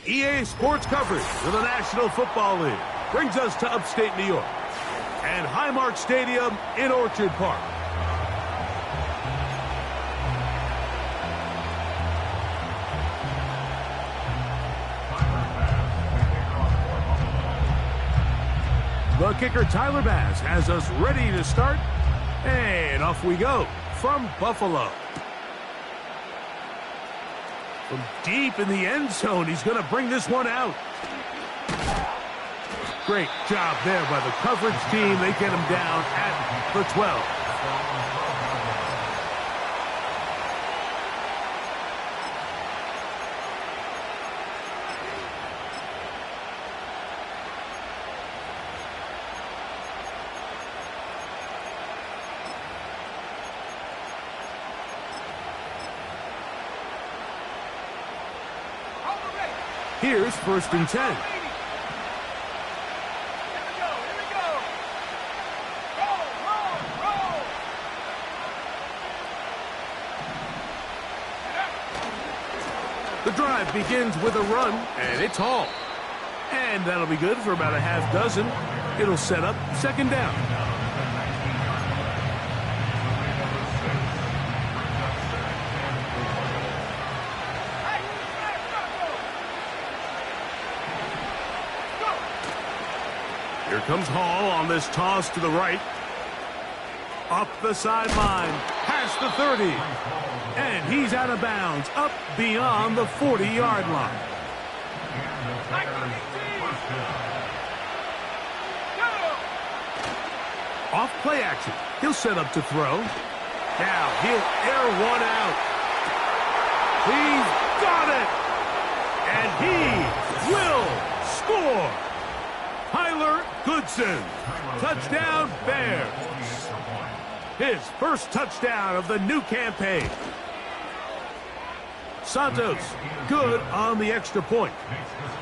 EA Sports coverage of the National Football League brings us to upstate New York and Highmark Stadium in Orchard Park. The kicker, Tyler Bass, has us ready to start, and off we go from Buffalo. From deep in the end zone, he's going to bring this one out. Great job there by the coverage team. They get him down at the 12. Here's 1st and 10. The drive begins with a run, and it's hauled. And that'll be good for about a half dozen. It'll set up 2nd down. Here comes Hall on this toss to the right. Up the sideline, past the 30. And he's out of bounds, up beyond the 40-yard line. Off play action. He'll set up to throw. Now he'll air one out. He's got it! And he will score! Tyler Goodson. Touchdown, Bears. His first touchdown of the new campaign. Santos, good on the extra point.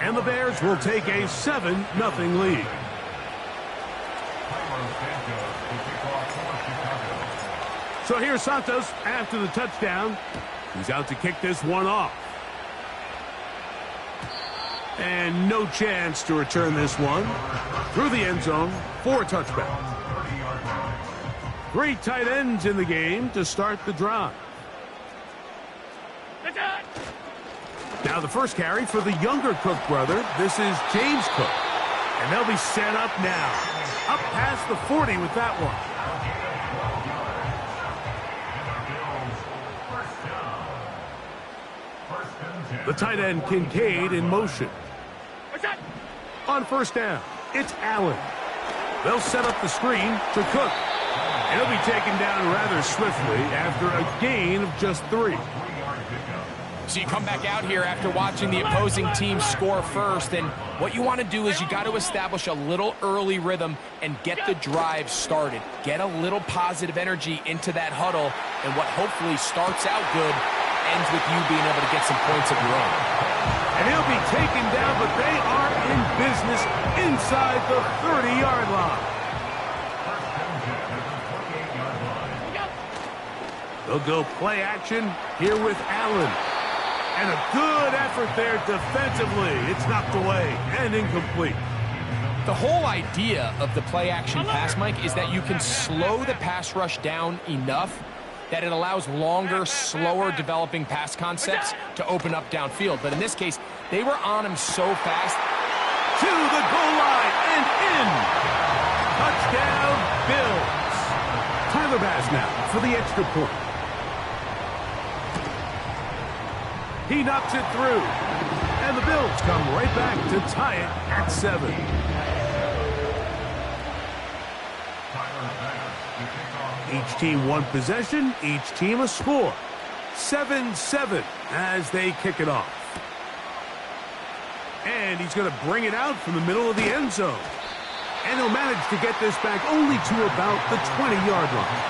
And the Bears will take a 7-0 lead. So here's Santos after the touchdown. He's out to kick this one off. And no chance to return this one. Through the end zone for a touchback. 3 tight ends in the game to start the drive. Now the first carry for the younger Cook brother. This is James Cook. And they'll be set up now. Up past the 40 with that one. The tight end Kincaid in motion. On 1st down, it's Allen. They'll set up the screen to Cook. And he'll be taken down rather swiftly after a gain of just 3. So you come back out here after watching the opposing team score first, and what you want to do is you got to establish a little early rhythm and get the drive started. Get a little positive energy into that huddle, and what hopefully starts out good ends with you being able to get some points of your own. And he'll be taken down, but they are in business inside the 30-yard line. They'll go play action here with Allen. And a good effort there defensively. It's knocked away and incomplete. The whole idea of the play-action pass, Mike, is that you can slow the pass rush down enough that it allows longer, slower developing pass concepts to open up downfield. But in this case, they were on him so fast. To the goal line and in. Touchdown, Bills. Tyler Bass now for the extra point. He knocks it through. And the Bills come right back to tie it at 7. Each team one possession, each team a score. 7-7 as they kick it off. And he's going to bring it out from the middle of the end zone. And he'll manage to get this back only to about the 20-yard line.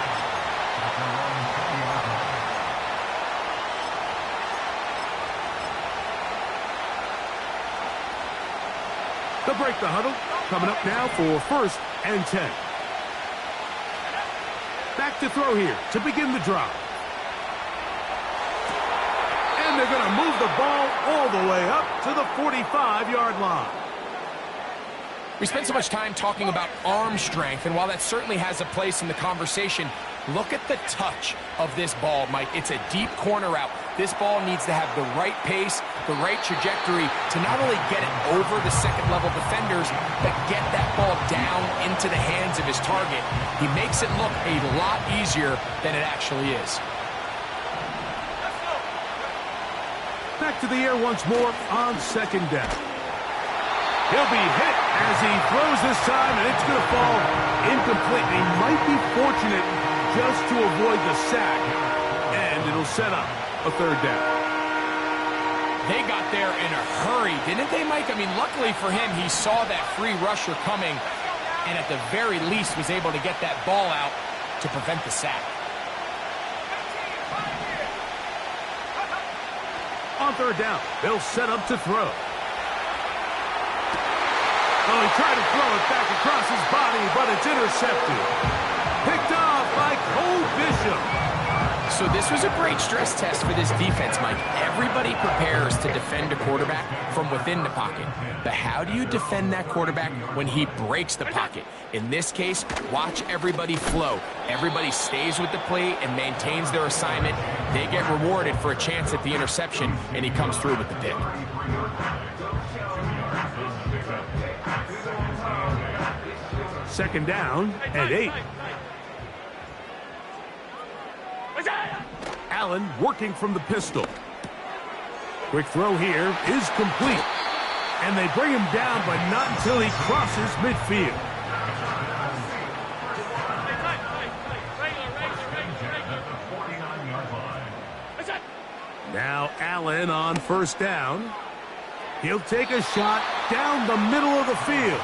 They'll break the huddle. Coming up now for 1st and 10. Back to throw here to begin the drive. And they're going to move the ball all the way up to the 45-yard line. We spent so much time talking about arm strength, and while that certainly has a place in the conversation, look at the touch of this ball, Mike. It's a deep corner route. This ball needs to have the right pace, the right trajectory to not only get it over the second-level defenders, but get that ball down into the hands of his target. He makes it look a lot easier than it actually is. Back to the air once more on second down. He'll be hit as he throws this time, and it's going to fall incomplete. He might be fortunate just to avoid the sack, and it'll set up a third down. They got there in a hurry, didn't they, Mike? I mean, luckily for him, he saw that free rusher coming, and at the very least was able to get that ball out to prevent the sack. On third down, they'll set up to throw. Oh, he tried to throw it back across his body, but it's intercepted. Picked off by Cole Bishop. So this was a great stress test for this defense, Mike. Everybody prepares to defend a quarterback from within the pocket. But how do you defend that quarterback when he breaks the pocket? In this case, watch everybody flow. Everybody stays with the play and maintains their assignment. They get rewarded for a chance at the interception, and he comes through with the pick. Second down and 8. Allen working from the pistol. Quick throw here is complete. And they bring him down, but not until he crosses midfield. Now Allen on first down. He'll take a shot down the middle of the field.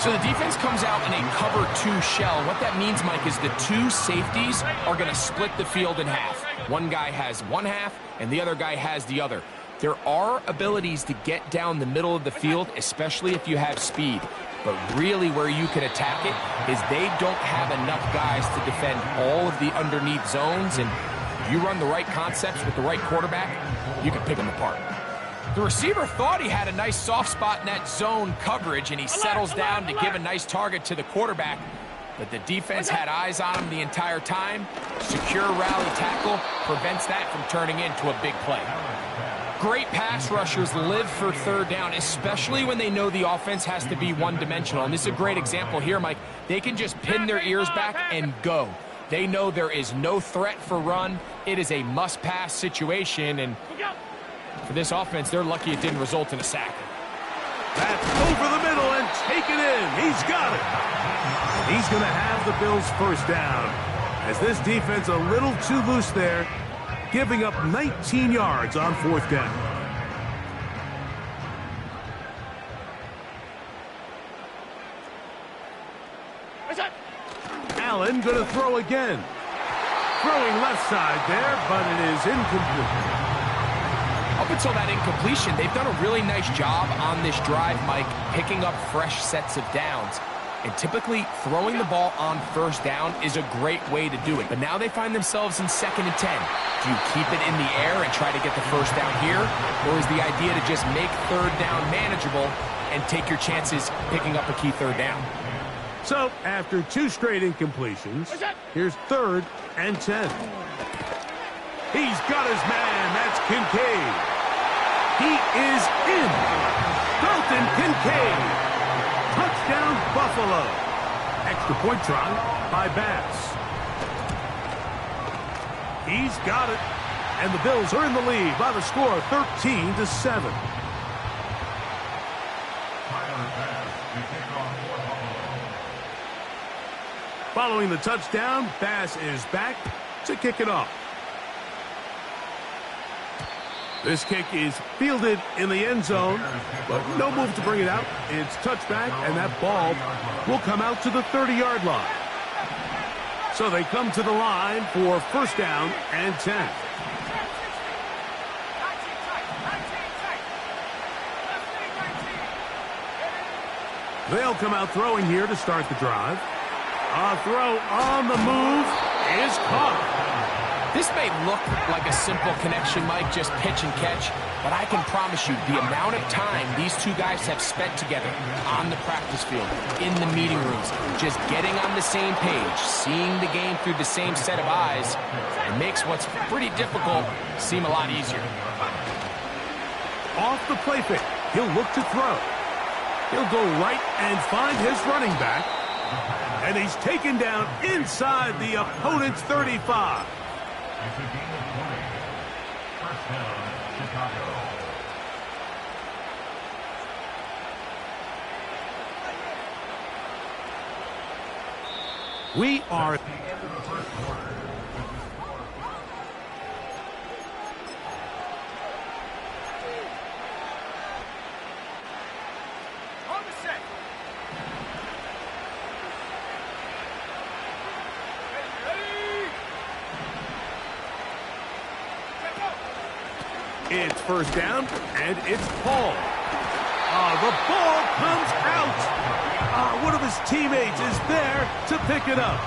So the defense comes out in a cover 2 shell. What that means, Mike, is the 2 safeties are going to split the field in half. One guy has one half, and the other guy has the other. There are abilities to get down the middle of the field, especially if you have speed. But really where you can attack it is they don't have enough guys to defend all of the underneath zones, and if you run the right concepts with the right quarterback, you can pick them apart. The receiver thought he had a nice soft spot in that zone coverage, and he settles down to give a nice target to the quarterback. But the defense had eyes on him the entire time. Secure rally tackle prevents that from turning into a big play. Great pass rushers live for third down, especially when they know the offense has to be one-dimensional. And this is a great example here, Mike. They can just pin their ears back and go. They know there is no threat for run. It is a must-pass situation, and for this offense, they're lucky it didn't result in a sack. That's over the middle and taken in. He's got it. And he's going to have the Bills first down, as this defense a little too loose there, giving up 19 yards on fourth down. Allen going to throw again. Throwing left side there, but it is incomplete. Up until that incompletion, they've done a really nice job on this drive, Mike, picking up fresh sets of downs. And typically, throwing the ball on first down is a great way to do it. But now they find themselves in 2nd and 10. Do you keep it in the air and try to get the first down here? Or is the idea to just make third down manageable and take your chances picking up a key third down? So, after 2 straight incompletions, here's 3rd and 10. He's got his man. That's Kincaid. He is in. Dalton Kincaid. Touchdown, Buffalo. Extra point try by Bass. He's got it. And the Bills are in the lead by the score of 13-7. Following the touchdown, Bass is back to kick it off. This kick is fielded in the end zone, but no move to bring it out. It's touchback, and that ball will come out to the 30-yard line. So they come to the line for first down and 10. They'll come out throwing here to start the drive. A throw on the move is caught. This may look like a simple connection, Mike, just pitch and catch, but I can promise you the amount of time these two guys have spent together on the practice field, in the meeting rooms, just getting on the same page, seeing the game through the same set of eyes, it makes what's pretty difficult seem a lot easier. Off the play fake, he'll look to throw. He'll go right and find his running back, and he's taken down inside the opponent's 35. First down, Chicago. We are... It's first down, and it's Paul. The ball comes out. One of his teammates is there to pick it up.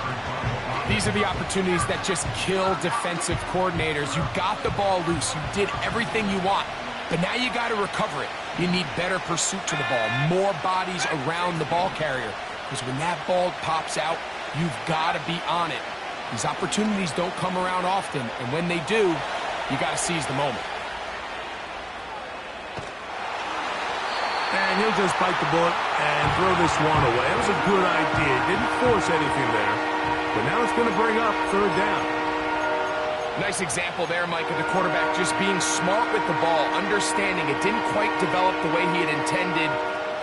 These are the opportunities that just kill defensive coordinators. You got the ball loose. You did everything you want, but now you got to recover it. You need better pursuit to the ball, more bodies around the ball carrier, because when that ball pops out, you've got to be on it. These opportunities don't come around often, and when they do, you got to seize the moment. And he'll just bite the bullet and throw this one away. It was a good idea. Didn't force anything there. But now it's going to bring up third down. Nice example there, Mike, of the quarterback just being smart with the ball, understanding it didn't quite develop the way he had intended.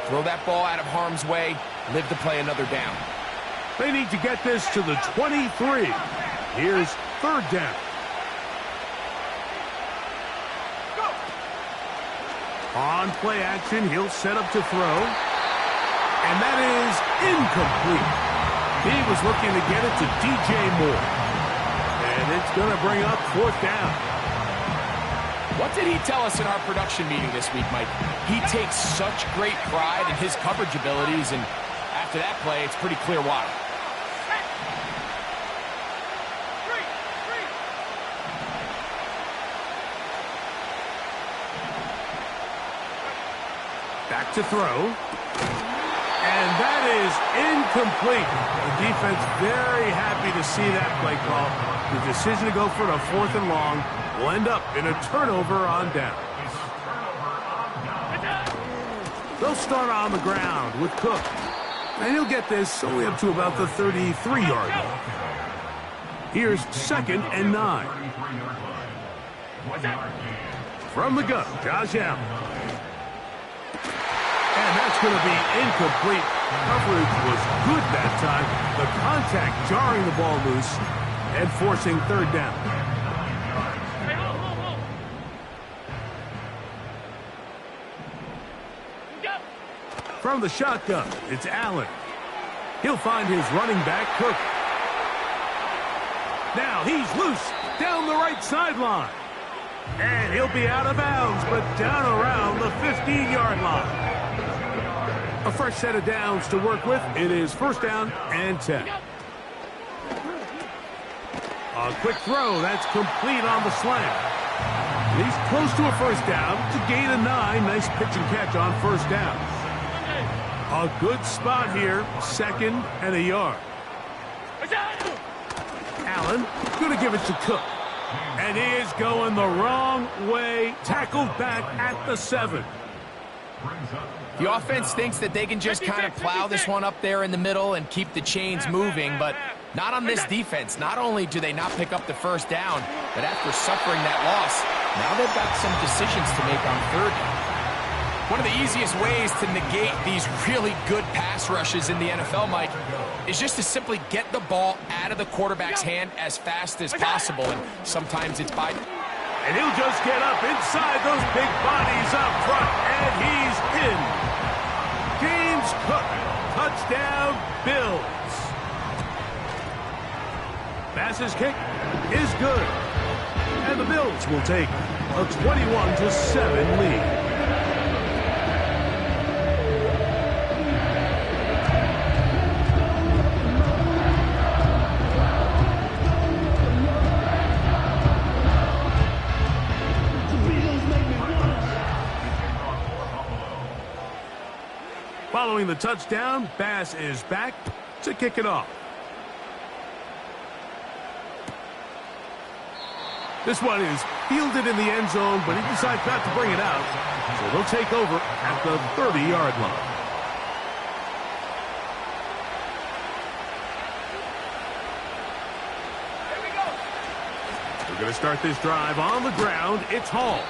Throw that ball out of harm's way, live to play another down. They need to get this to the 23. Here's third down. On play action, he'll set up to throw. And that is incomplete. He was looking to get it to DJ Moore. And it's going to bring up fourth down. What did he tell us in our production meeting this week, Mike? He takes such great pride in his coverage abilities, and after that play, it's pretty clear why. Back to throw. And that is incomplete. The defense very happy to see that play call. The decision to go for the fourth and long will end up in a turnover on down. They'll start on the ground with Cook. And he'll get this only up to about the 33-yard line. Here's second and 9. From the gun, Josh Allen. And that's going to be incomplete. Coverage was good that time. The contact jarring the ball loose and forcing third down. From the shotgun, it's Allen. He'll find his running back, Cook. Now he's loose down the right sideline. And he'll be out of bounds, but down around the 15-yard line. A fresh set of downs to work with. It is first down and 10. A quick throw. That's complete on the slant. And he's close to a first down. It's a gain of 9. Nice pitch and catch on first down. A good spot here. Second and a yard. Allen going to give it to Cook. And he is going the wrong way. Tackled back at the 7. The offense thinks that they can just kind of plow this one up there in the middle and keep the chains moving, but not on this defense. Not only do they not pick up the first down, but after suffering that loss, now they've got some decisions to make on third down. One of the easiest ways to negate these really good pass rushes in the NFL, Mike, is just to simply get the ball out of the quarterback's hand as fast as possible, and sometimes it's by... And he'll just get up inside those big bodies up front, and he's in. James Cook, touchdown, Bills. Pass's kick is good. And the Bills will take a 21-7 lead. Following the touchdown, Bass is back to kick it off. This one is fielded in the end zone, but he decides not to bring it out. So they'll take over at the 30-yard line. We're going to start this drive on the ground. It's Hall.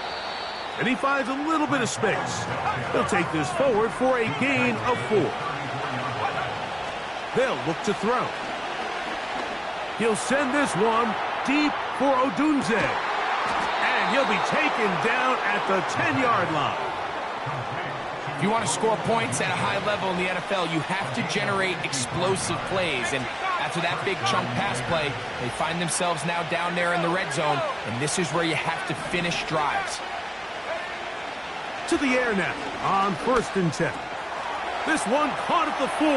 And he finds a little bit of space. He'll take this forward for a gain of 4. They'll look to throw. He'll send this one deep for Odunze. And he'll be taken down at the 10-yard line. If you want to score points at a high level in the NFL, you have to generate explosive plays. And after that big chunk pass play, they find themselves now down there in the red zone. And this is where you have to finish drives. To the air now on 1st and 10. This one caught at the 4.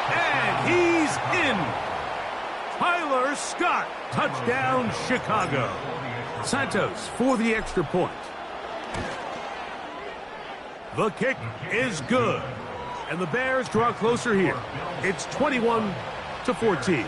And he's in. Tyler Scott, touchdown Chicago. Santos for the extra point. The kick is good. And the Bears draw closer here. It's 21-14.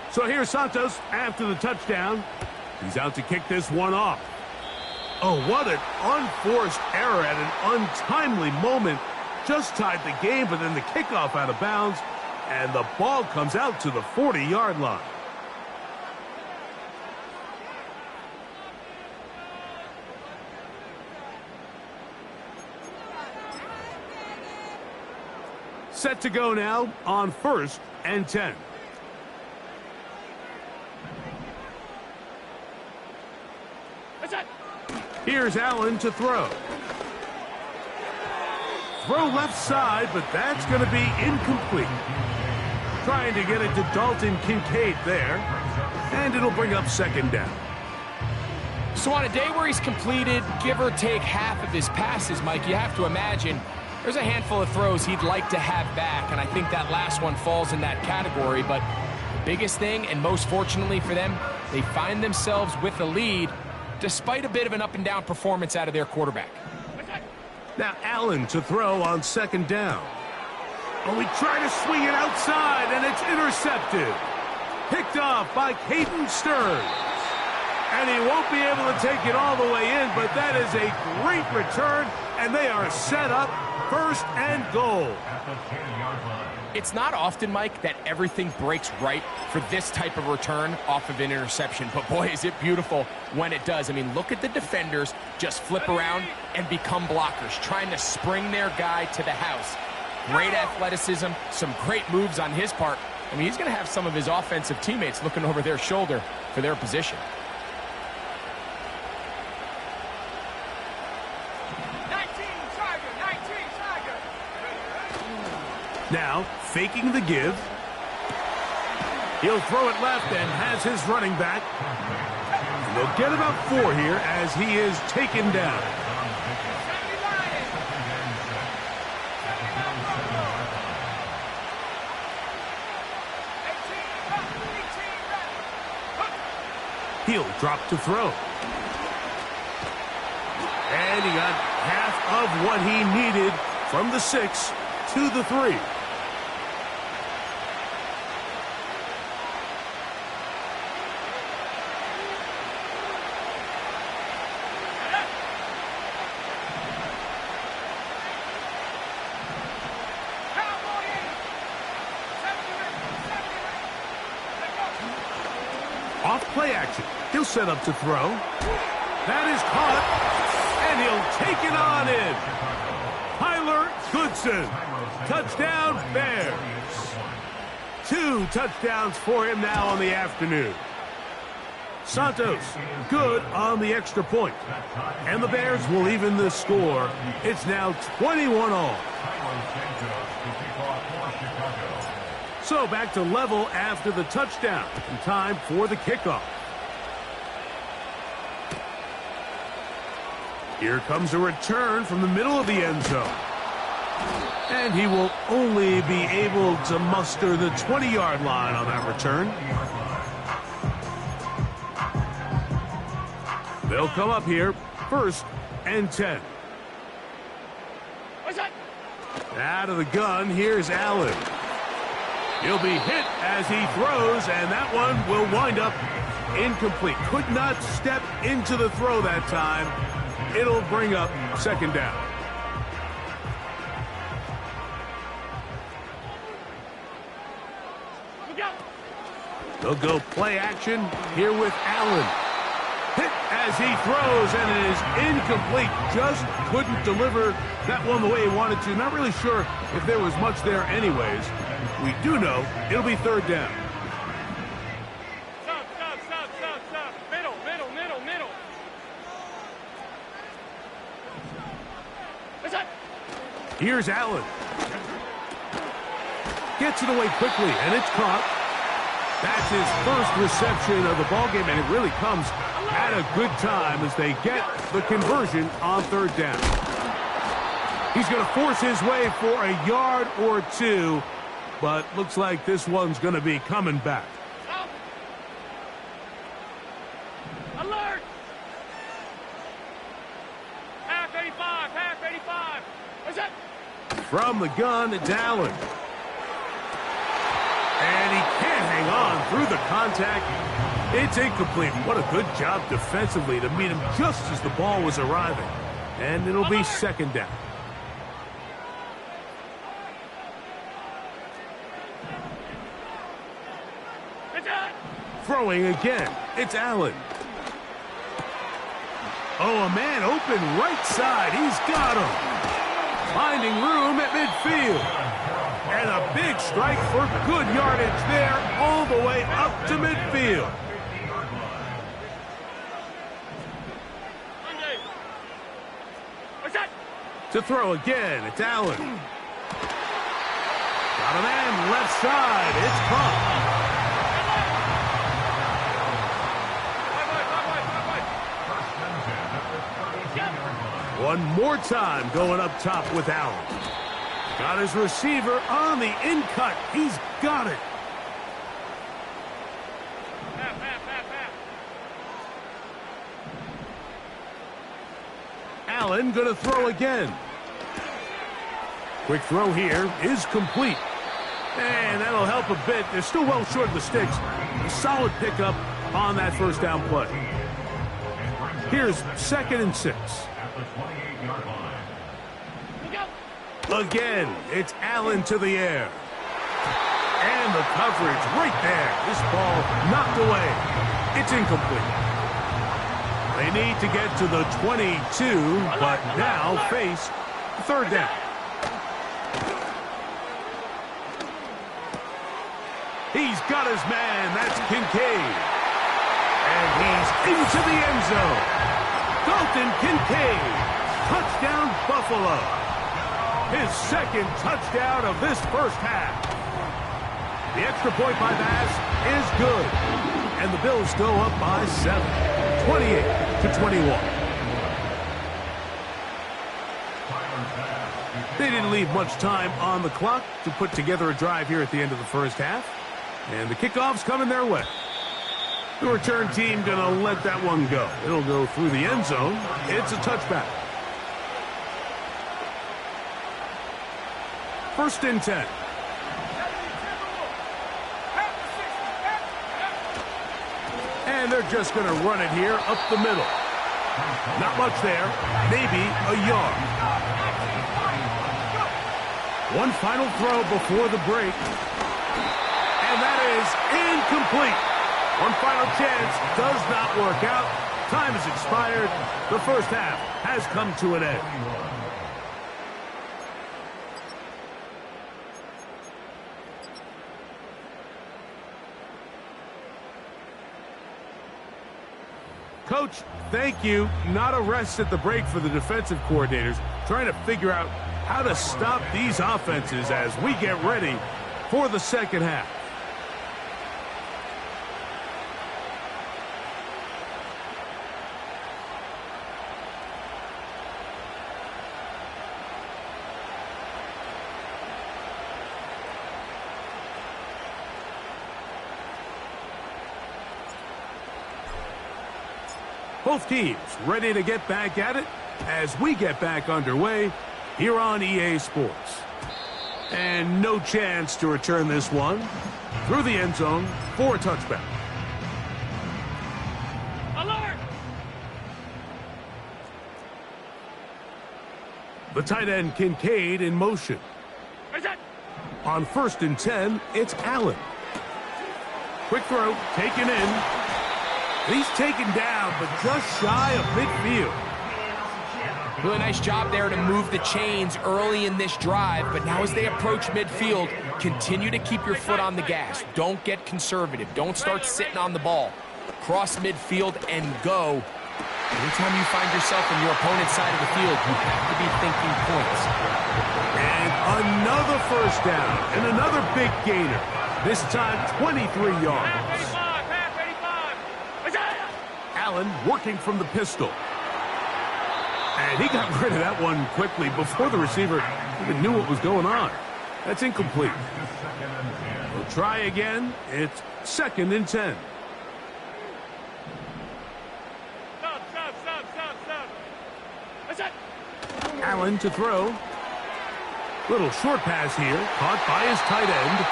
So here's Santos after the touchdown. He's out to kick this one off. Oh, what an unforced error at an untimely moment. Just tied the game, but then the kickoff out of bounds, and the ball comes out to the 40-yard line. Set to go now on 1st and 10. Here's Allen to throw. Throw left side, but that's going to be incomplete. Trying to get it to Dalton Kincaid there. And it'll bring up 2nd down. So on a day where he's completed, give or take half of his passes, Mike, you have to imagine there's a handful of throws he'd like to have back, and I think that last one falls in that category. But the biggest thing, and most fortunately for them, they find themselves with the lead despite a bit of an up-and-down performance out of their quarterback. Now Allen to throw on 2nd down. Oh, he tried to swing it outside, and it's intercepted. Picked off by Caden Stearns. And he won't be able to take it all the way in, but that is a great return, and they are set up 1st and goal. It's not often, Mike, that everything breaks right for this type of return off of an interception. But, boy, is it beautiful when it does. I mean, look at the defenders just flip around and become blockers, trying to spring their guy to the house. Great athleticism, some great moves on his part. I mean, he's going to have some of his offensive teammates looking over their shoulder for their position. Now, faking the give. He'll throw it left and has his running back. And they'll get about 4 here as he is taken down. He'll drop to throw. And he got half of what he needed from the 6 to the 3. Off play action. He'll set up to throw. That is caught. And he'll take it on in. Tyler Goodson. Touchdown, Bears. 2 touchdowns for him now on the afternoon. Santos, good on the extra point. And the Bears will even the score. It's now 21-all. So back to level after the touchdown. And time for the kickoff. Here comes a return from the middle of the end zone. And he will only be able to muster the 20-yard line on that return. They'll come up here, 1st and 10. Out of the gun, here's Allen. He'll be hit as he throws, and that one will wind up incomplete. Could not step into the throw that time. It'll bring up 2nd down. They'll go play action here with Allen. Hit as he throws, and it is incomplete. Just couldn't deliver that one the way he wanted to. Not really sure if there was much there anyways. We do know it'll be 3rd down. Stop. Middle. Here's Allen. Gets it away quickly, and it's caught. That's his first reception of the ballgame, and it really comes at a good time as they get the conversion on 3rd down. He's going to force his way for a yard or 2, but looks like this one's going to be coming back. Alert! Half 85. What's that? From the gun, it's Allen. And he can't hang on through the contact. It's incomplete. What a good job defensively to meet him just as the ball was arriving. And it'll be 2nd down. Throwing again, it's Allen. Oh, a man open right side. He's got him. Finding room at midfield. And a big strike for good yardage there all the way up to midfield. To throw again, it's Allen. Got a man left side. It's caught. One more time going up top with Allen. Got his receiver on the in-cut. He's got it. Allen going to throw again. Quick throw here is complete. And that'll help a bit. They're still well short of the sticks. A solid pickup on that 1st down play. Here's 2nd and 6. Again, it's Allen to the air. And the coverage right there. This ball knocked away. It's incomplete. They need to get to the 22, but now face 3rd down. He's got his man. That's Kincaid. And he's into the end zone. Dalton Kincaid. Touchdown, Buffalo. His 2nd touchdown of this 1st half. The extra point by Bass is good. And the Bills go up by 7. 28-21. They didn't leave much time on the clock to put together a drive here at the end of the 1st half. And the kickoff's coming their way. The return team going to let that one go. It'll go through the end zone. It's a touchback. 1st and 10. And they're just going to run it here up the middle. Not much there. Maybe a yard. One final throw before the break. And that is incomplete. One final chance does not work out. Time has expired. The 1st half has come to an end. Coach, thank you. Not a rest at the break for the defensive coordinators, trying to figure out how to stop these offenses as we get ready for the second half. Both teams ready to get back at it as we get back underway here on EA Sports. And no chance to return this one through the end zone for a touchback. Alert! The tight end Kincaid in motion. Is it? On 1st and 10, it's Allen. Quick throw, taken in. He's taken down, but just shy of midfield. Really nice job there to move the chains early in this drive, but now as they approach midfield, continue to keep your foot on the gas. Don't get conservative. Don't start sitting on the ball. Cross midfield and go. Anytime you find yourself on your opponent's side of the field, you have to be thinking points. And another first down and another big gainer. This time 23 yards. Half 85. Is it? Allen working from the pistol. And he got rid of that one quickly before the receiver even knew what was going on. That's incomplete. We'll try again. It's 2nd and 10. Stop. Is it? Allen to throw. Little short pass here, caught by his tight end.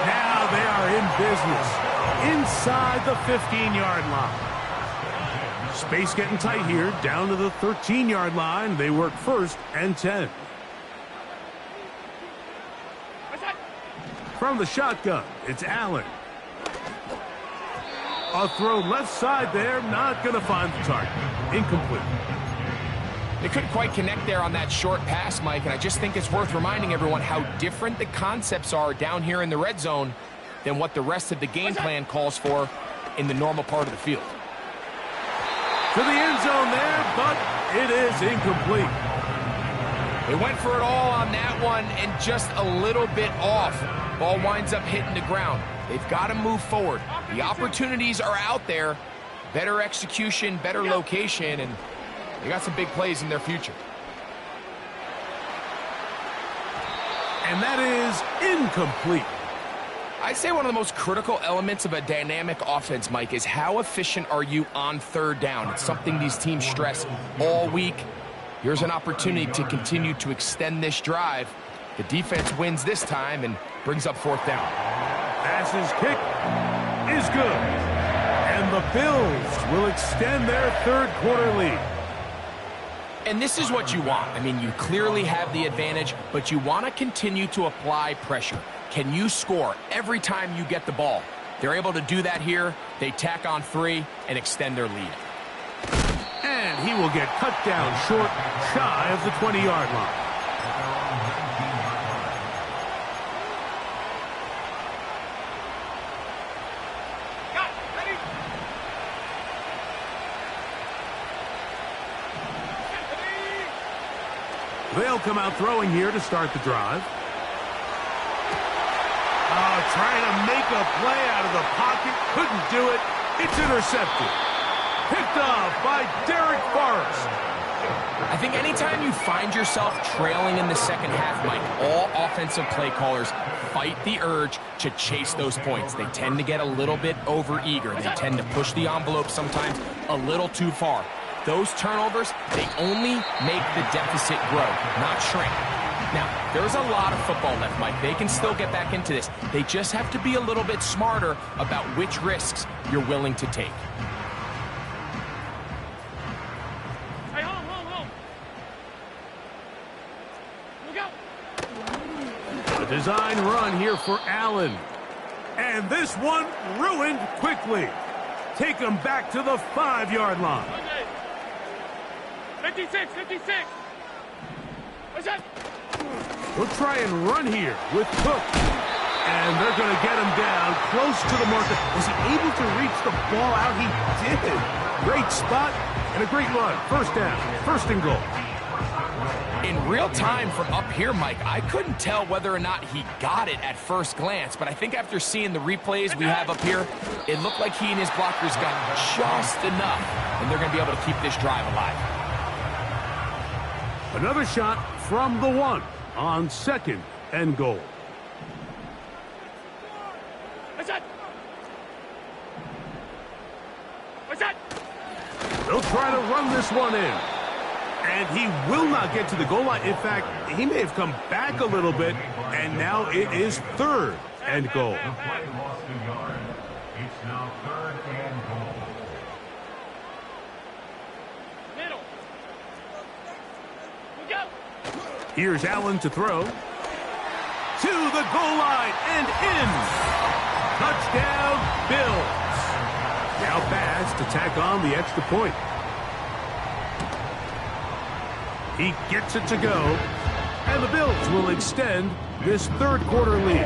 Now they are in business inside the 15-yard line. Space getting tight here, down to the 13-yard line. They work 1st and 10. From the shotgun, it's Allen. A throw left side there, not going to find the target. Incomplete. They couldn't quite connect there on that short pass, Mike, and I just think it's worth reminding everyone how different the concepts are down here in the red zone than what the rest of the game plan calls for in the normal part of the field. To the end zone there, but it is incomplete. They went for it all on that one and just a little bit off. Ball winds up hitting the ground. They've got to move forward. The opportunities are out there. Better execution, better location, and they got some big plays in their future. And that is incomplete. I'd say one of the most critical elements of a dynamic offense, Mike, is how efficient are you on 3rd down. It's something these teams stress all week. Here's an opportunity to continue to extend this drive. The defense wins this time and brings up 4th down. Pass's kick is good. And the Bills will extend their 3rd quarter lead. And this is what you want. I mean, you clearly have the advantage, but you want to continue to apply pressure. Can you score every time you get the ball? They're able to do that here. They tack on 3 and extend their lead. And he will get cut down short, shy of the 20-yard line. They'll come out throwing here to start the drive. Trying to make a play out of the pocket. Couldn't do it. It's intercepted. Picked off by Derek Forrest. I think anytime you find yourself trailing in the second half, Mike, all offensive play callers fight the urge to chase those points. They tend to get a little bit overeager. They tend to push the envelope sometimes a little too far. Those turnovers, they only make the deficit grow, not shrink. Now, there's a lot of football left, Mike. They can still get back into this. They just have to be a little bit smarter about which risks you're willing to take. Hey, hold. Look out. A design run here for Allen. And this one ruined quickly. Take him back to the 5-yard line. 56. What's that? We'll try and run here with Cook. And they're going to get him down close to the marker. Was he able to reach the ball out? He did. Great spot and a great run. 1st down, 1st and goal. In real time from up here, Mike, I couldn't tell whether or not he got it at first glance, but I think after seeing the replays we have up here, it looked like he and his blockers got just enough, and they're going to be able to keep this drive alive. Another shot from the 1 on 2nd and goal. They'll try to run this one in. And he will not get to the goal line. In fact, he may have come back a little bit, and now it is 3rd and goal. The play lost a yard. It's now 3rd and goal. Middle. We go. Here's Allen to throw. To the goal line and in. Touchdown, Bills. Now Bass to tack on the extra point. He gets it to go, and the Bills will extend this 3rd quarter lead.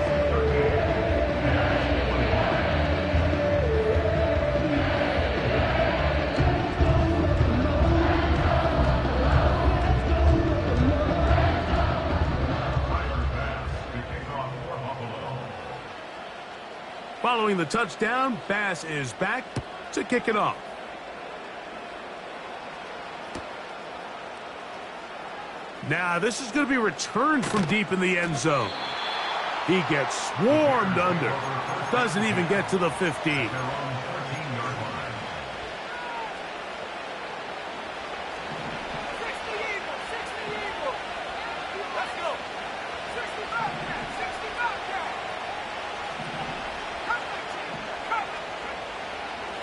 Following the touchdown, Bass is back to kick it off. Now, this is going to be returned from deep in the end zone. He gets swarmed under. Doesn't even get to the 15.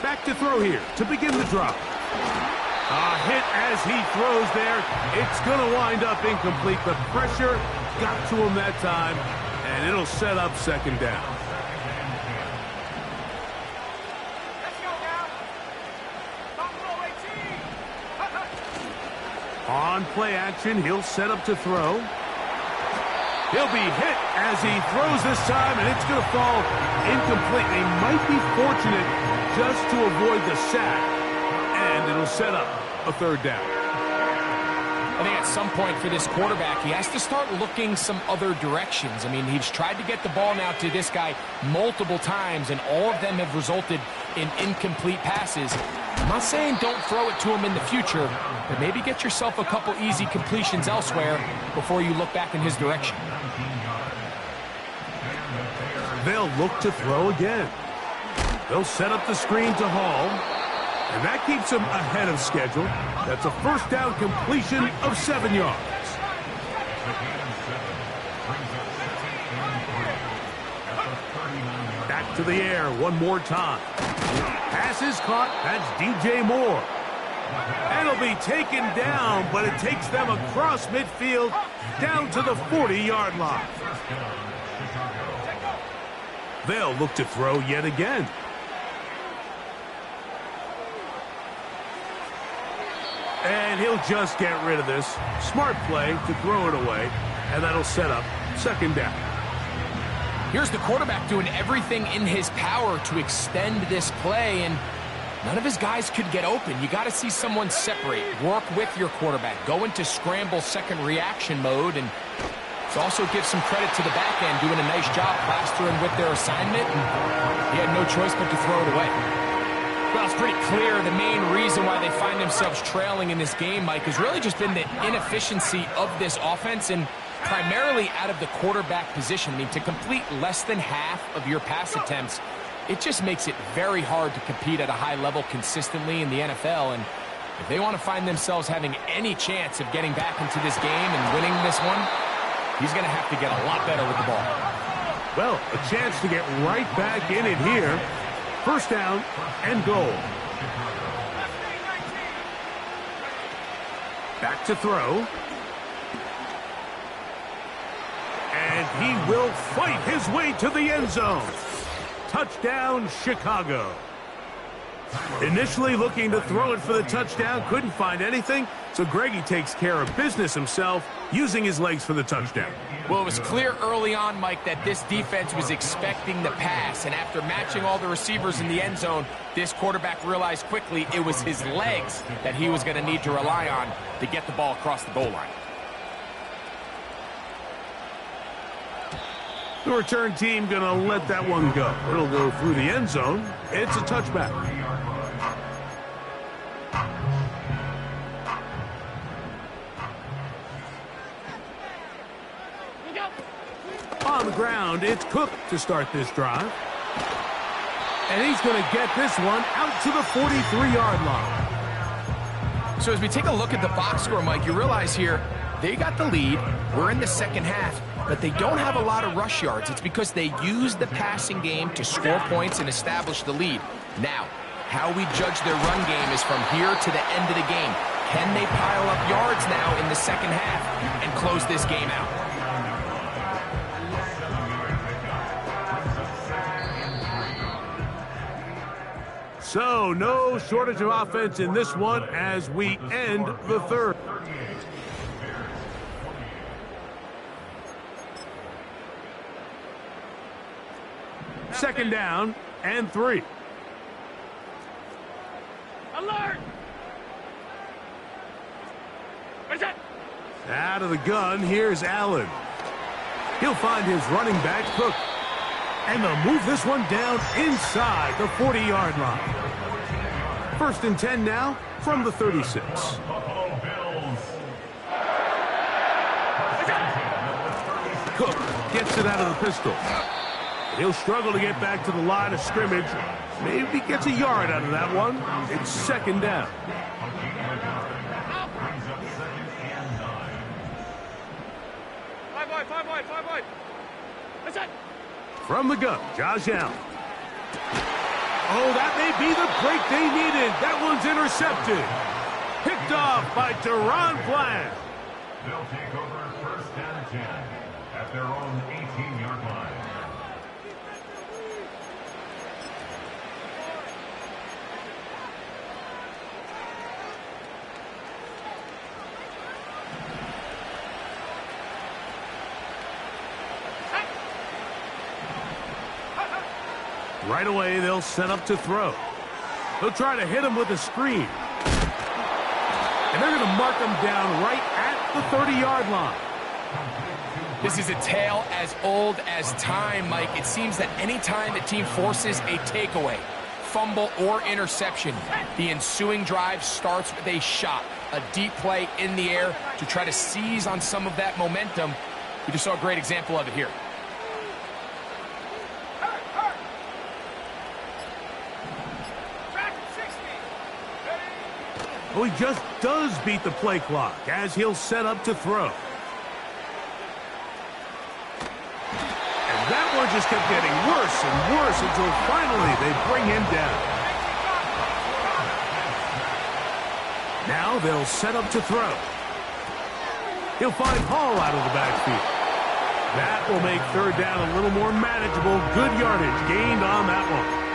Back to throw here to begin the drop. A hit as he throws there. It's going to wind up incomplete. The pressure got to him that time, and it'll set up 2nd down. On play action, he'll set up to throw. He'll be hit as he throws this time, and it's going to fall incomplete. He might be fortunate just to avoid the sack, and it'll set up a 3rd down. I think at some point for this quarterback, he has to start looking some other directions. I mean, he's tried to get the ball now to this guy multiple times, and all of them have resulted in incomplete passes. I'm not saying don't throw it to him in the future, but maybe get yourself a couple easy completions elsewhere before you look back in his direction. They'll look to throw again. They'll set up the screen to Hall, and that keeps him ahead of schedule. That's a 1st down completion of 7 yards. Back to the air one more time. Pass is caught. That's DJ Moore. And it'll be taken down, but it takes them across midfield down to the 40-yard line. They'll look to throw yet again. And he'll just get rid of this. Smart play to throw it away, and that'll set up 2nd down. Here's the quarterback doing everything in his power to extend this play, and none of his guys could get open. You got to see someone separate, work with your quarterback, go into scramble 2nd reaction mode, and also give some credit to the back end, doing a nice job plastering with their assignment, and he had no choice but to throw it away. Well, it's pretty clear the main reason why they find themselves trailing in this game, Mike, has really just been the inefficiency of this offense and primarily out of the quarterback position. I mean, to complete less than half of your pass attempts, it just makes it very hard to compete at a high level consistently in the NFL. And if they want to find themselves having any chance of getting back into this game and winning this one, he's going to have to get a lot better with the ball. Well, a chance to get right back in it here. 1st down and goal. Back to throw. And he will fight his way to the end zone. Touchdown, Chicago. Initially looking to throw it for the touchdown, couldn't find anything, so Greggy takes care of business himself, using his legs for the touchdown. Well, it was clear early on, Mike, that this defense was expecting the pass, and after matching all the receivers in the end zone, this quarterback realized quickly it was his legs that he was going to need to rely on to get the ball across the goal line. The return team going to let that one go. It'll go through the end zone. It's a touchback. On the ground, it's Cook to start this drive. And he's going to get this one out to the 43-yard line. So as we take a look at the box score, Mike, you realize here they got the lead. We're in the second half, but they don't have a lot of rush yards. It's because they use the passing game to score points and establish the lead. Now, how we judge their run game is from here to the end of the game. Can they pile up yards now in the second half and close this game out? So, no shortage of offense in this one as we end the third. Second down and 3. Alert! Where's that? Out of the gun, here's Allen. He'll find his running back, Cook. And they'll move this one down inside the 40-yard line. First and 10 now from the 36. Cook gets it out of the pistol. He'll struggle to get back to the line of scrimmage. Maybe gets a yard out of that one. It's second down. Five wide. What's that? From the gun, Josh Allen. Oh, that may be the break they needed. That one's intercepted. Picked off by Teron Bland. They'll take over first and 10 at their own 18-yard line. Right away, they'll set up to throw. They'll try to hit him with a screen. And they're going to mark him down right at the 30-yard line. This is a tale as old as time, Mike. It seems that any time the team forces a takeaway, fumble, or interception, the ensuing drive starts with a shot, a deep play in the air to try to seize on some of that momentum. We just saw a great example of it here. Well, he just does beat the play clock as he'll set up to throw. And that one just kept getting worse and worse until finally they bring him down. Now they'll set up to throw. He'll find Hall out of the backfield. That will make third down a little more manageable. Good yardage gained on that one.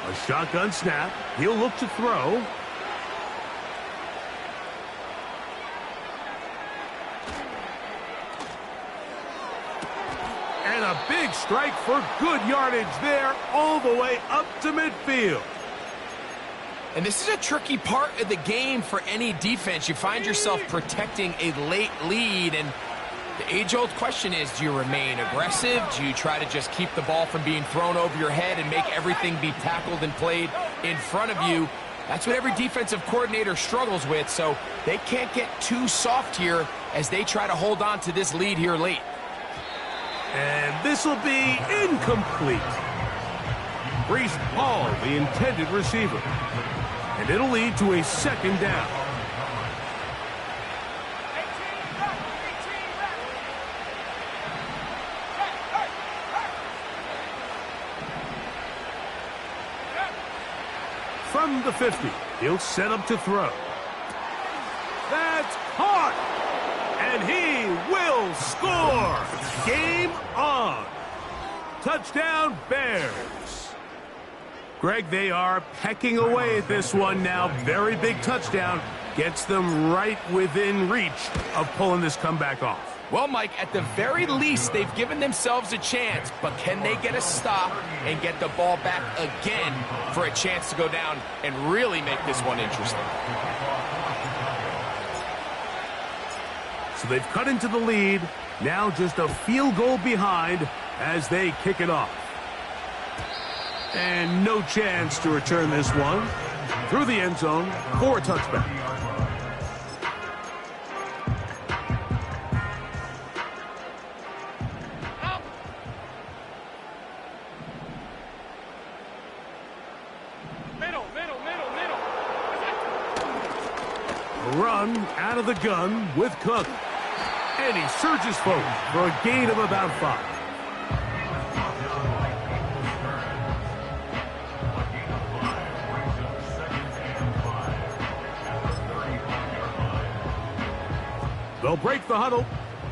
A shotgun snap. He'll look to throw. And a big strike for good yardage there all the way up to midfield. And this is a tricky part of the game for any defense. You find yourself protecting a late lead, and the age-old question is, do you remain aggressive? Do you try to just keep the ball from being thrown over your head and make everything be tackled and played in front of you? That's what every defensive coordinator struggles with, so they can't get too soft here as they try to hold on to this lead here late. And this will be incomplete. Breece Hall, the intended receiver. And it'll lead to a second down. From the 50, he'll set up to throw. That's caught! And he will score! Game on! Touchdown, Bears! Greg, they are pecking away at this one now. Very big touchdown. Gets them right within reach of pulling this comeback off. Well, Mike, at the very least, they've given themselves a chance, but can they get a stop and get the ball back again for a chance to go down and really make this one interesting? So they've cut into the lead, now just a field goal behind as they kick it off. And no chance to return this one through the end zone for a touchback. Run out of the gun with Cook. And he surges forward for a gain of about 5. They'll break the huddle.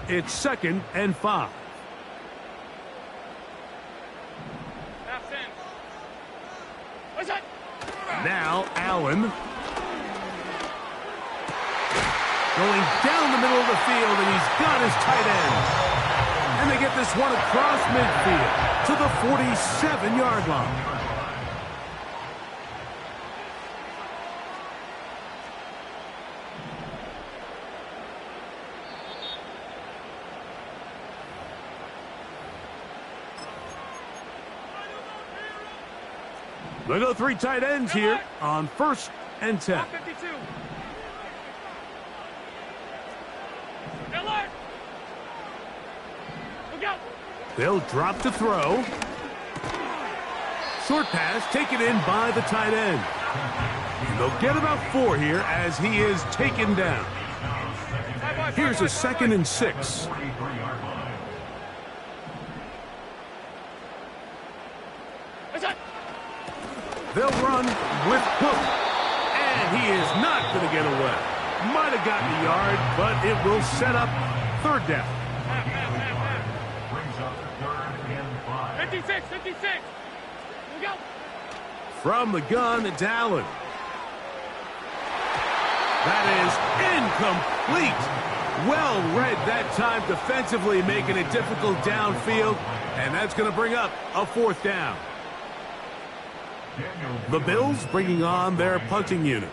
It's 2nd and 5. Now Allen. Going down the middle of the field, and he's got his tight end. And they get this one across midfield to the 47-yard line. They go 3 tight ends here on 1st and 10. They'll drop to throw. Short pass taken in by the tight end. And they'll get about 4 here as he is taken down. Here's a 2nd and 6. They'll run with Cook. And he is not going to get away. Might have gotten a yard, but it will set up 3rd down. 56, 56. We go. From the gun, it's Allen. That is incomplete. Well read that time defensively, making it difficult downfield. And that's going to bring up a 4th down. The Bills bringing on their punting unit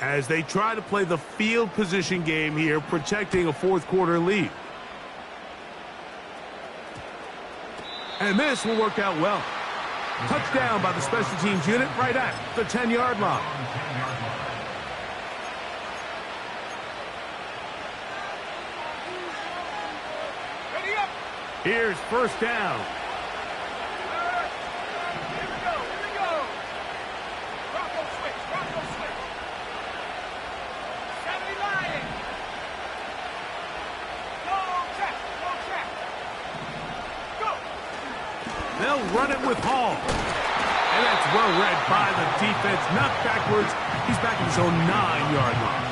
as they try to play the field position game here, protecting a 4th quarter lead. And this will work out well. Touchdown by the special teams unit right at the 10-yard line. Here's 1st down. They'll run it with Hall. And that's well read by the defense. Knocked backwards. He's back in his own 9-yard line.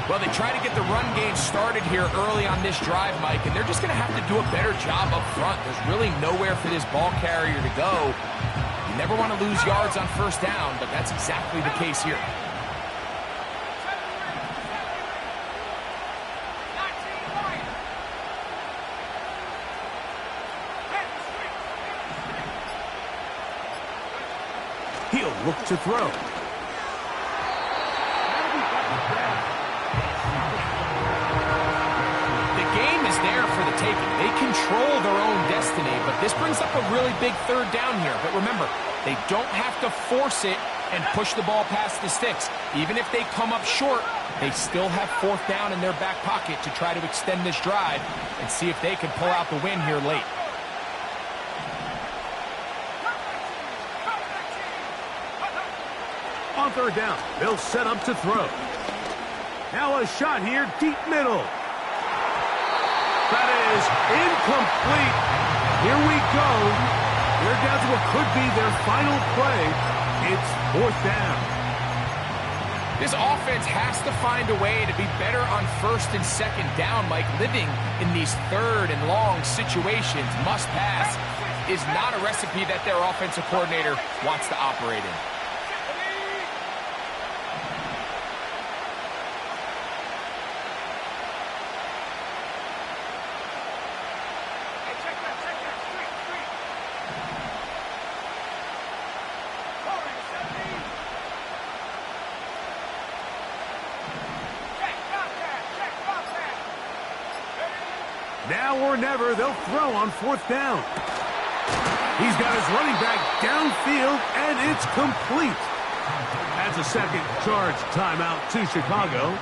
Well, they try to get the run game started here early on this drive, Mike, and they're just going to have to do a better job up front. There's really nowhere for this ball carrier to go. You never want to lose yards on 1st down, but that's exactly the case here. He'll look to throw. There for the taking. They control their own destiny, but this brings up a really big 3rd down here. But remember, they don't have to force it and push the ball past the sticks. Even if they come up short, they still have 4th down in their back pocket to try to extend this drive and see if they can pull out the win here late. On 3rd down, they'll set up to throw. Now a shot here, deep middle. That is incomplete. Here we go. They're down to what could be their final play. It's 4th down. This offense has to find a way to be better on first and second down, Mike. Living in these third and long situations, must pass, is not a recipe that their offensive coordinator wants to operate in. Now or never, they'll throw on fourth down. He's got his running back downfield, and it's complete. That's a second charge timeout to Chicago.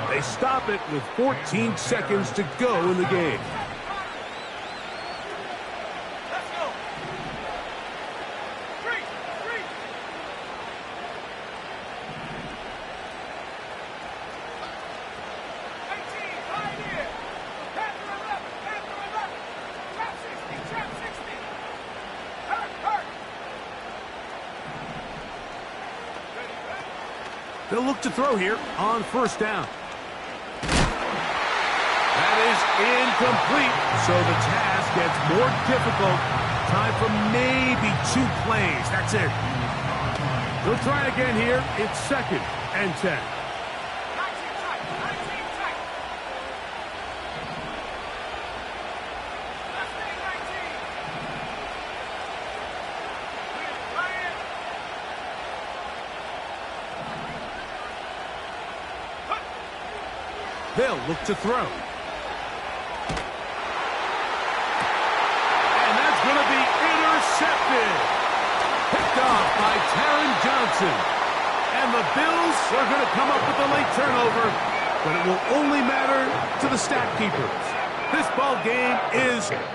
They stop it with 14 seconds to go in the game. They'll look to throw here on first down. That is incomplete, so the task gets more difficult. Time for maybe 2 plays. That's it. They'll try again here. It's second and 10. They'll look to throw. And that's going to be intercepted. Picked off by Taron Johnson. And the Bills are going to come up with a late turnover, but it will only matter to the stat keepers. This ball game is over.